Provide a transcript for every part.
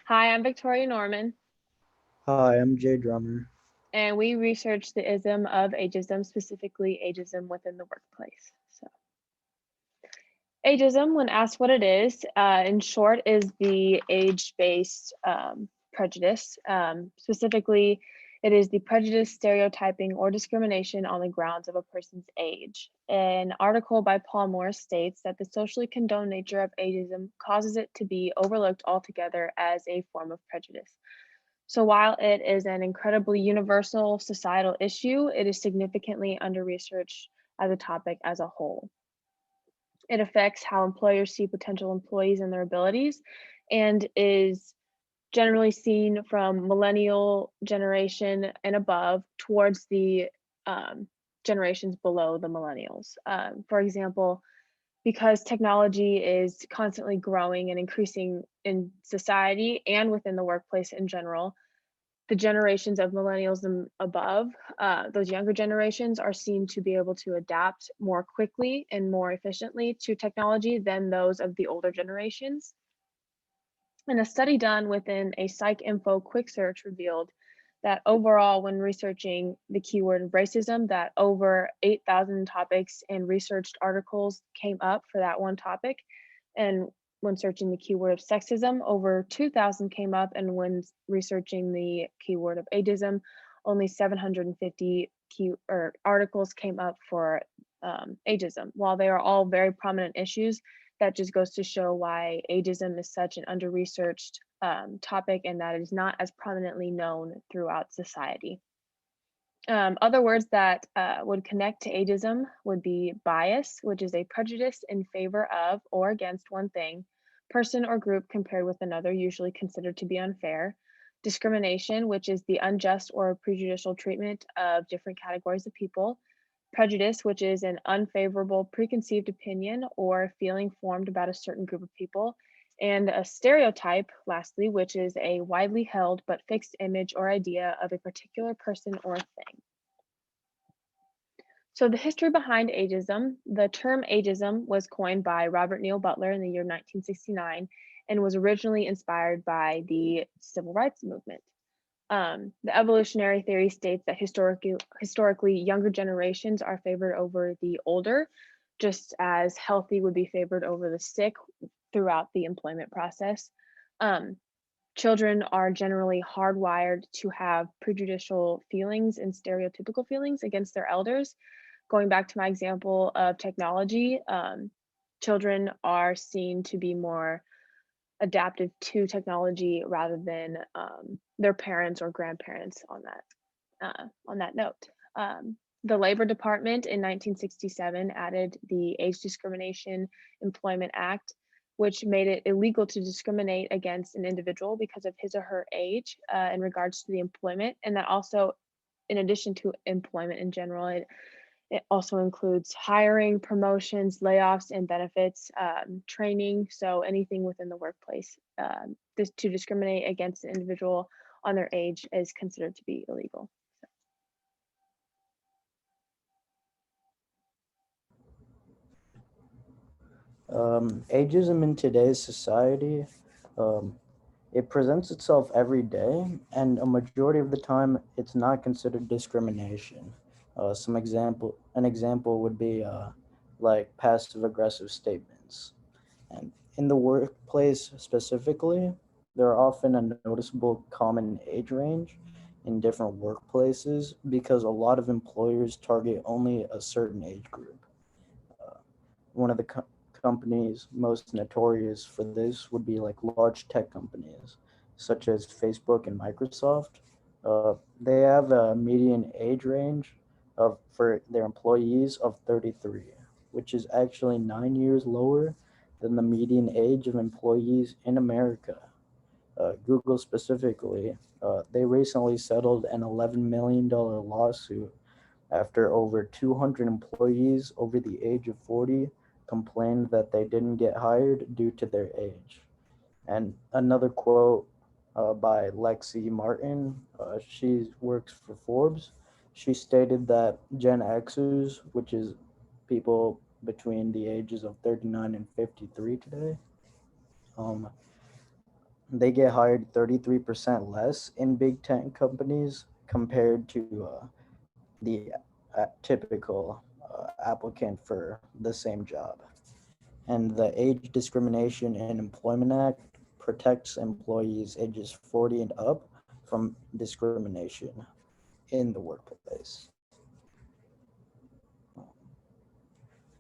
Hi, I'm Victoria Norman, Hi, I'm Jay Drummer. and we research the ism of ageism, specifically ageism within the workplace. So, ageism, when asked what it is, in short, is the age-based prejudice. Specifically, it is the prejudice, stereotyping, or discrimination on the grounds of a person's age. An article by Paul Morris states that the socially condoned nature of ageism causes it to be overlooked altogether as a form of prejudice. So while it is an incredibly universal societal issue, it is significantly under-researched as a topic as a whole. It affects how employers see potential employees and their abilities, and is generally seen from millennial generation and above towards the generations below the millennials. For example, because technology is constantly growing and increasing in society and within the workplace in general, the generations of millennials and above, those younger generations are seen to be able to adapt more quickly and more efficiently to technology than those of the older generations. And a study done within a PsycInfo quick search revealed that overall, when researching the keyword racism, that over 8,000 topics and researched articles came up for that one topic. And when searching the keyword of sexism, over 2,000 came up. And when researching the keyword of ageism, only 750 articles came up for ageism. While they are all very prominent issues, that just goes to show why ageism is such an under-researched topic and that it is not as prominently known throughout society. Other words that would connect to ageism would be bias, which is a prejudice in favor of or against one thing, person or group compared with another, usually considered to be unfair. Discrimination, which is the unjust or prejudicial treatment of different categories of people. Prejudice, which is an unfavorable preconceived opinion or feeling formed about a certain group of people. And a stereotype, lastly, which is a widely held but fixed image or idea of a particular person or thing. So, the history behind ageism: the term ageism was coined by Robert Neal Butler in the year 1969 and was originally inspired by the civil rights movement. The evolutionary theory states that historically, younger generations are favored over the older, just as healthy would be favored over the sick throughout the employment process. Um, Children are generally hardwired to have prejudicial feelings and stereotypical feelings against their elders. Going back to my example of technology, children are seen to be more adaptive to technology rather than their parents or grandparents on that note. The Labor Department in 1967 added the Age Discrimination Employment Act, which made it illegal to discriminate against an individual because of his or her age in regards to the employment. And that also, in addition to employment in general, it also includes hiring, promotions, layoffs, and benefits, training. So anything within the workplace to discriminate against an individual on their age is considered to be illegal. Ageism in today's society, um, it presents itself every day, and a majority of the time, it's not considered discrimination. An example would be like passive aggressive statements. And in the workplace specifically, there are often a noticeable common age range in different workplaces because a lot of employers target only a certain age group. Uh, One of the companies most notorious for this would be like large tech companies such as Facebook and Microsoft. They have a median age range of for their employees of 33, which is actually 9 years lower than the median age of employees in America. Google specifically, they recently settled an $11 million lawsuit after over 200 employees over the age of 40 complained that they didn't get hired due to their age. And another quote by Lexi Martin, she works for Forbes. She stated that Gen Xers, which is people between the ages of 39 and 53 today, um, They get hired 33% less in big tech companies compared to the typical applicant for the same job. And the Age Discrimination in Employment Act protects employees ages 40 and up from discrimination in the workplace.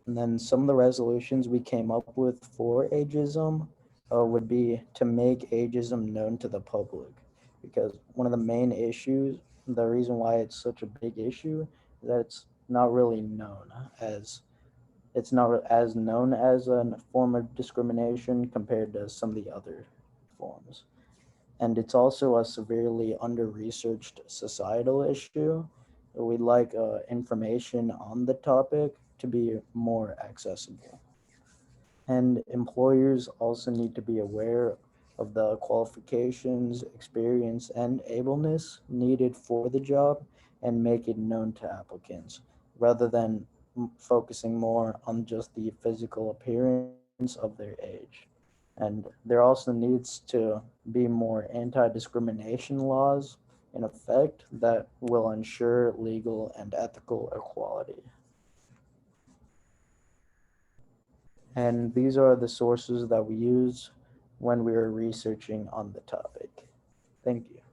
And then some of the resolutions we came up with for ageism would be to make ageism known to the public. Because one of the main issues, the reason why it's such a big issue, is that it's not really known as it's not as known as a form of discrimination compared to some of the other forms. And it's also a severely under-researched societal issue. We'd like information on the topic to be more accessible. And employers also need to be aware of the qualifications, experience, and ableness needed for the job and make it known to applicants rather than focusing more on just the physical appearance of their age. And there also needs to be more anti discrimination laws in effect that will ensure legal and ethical equality. And these are the sources that we use when we are researching on the topic. Thank you.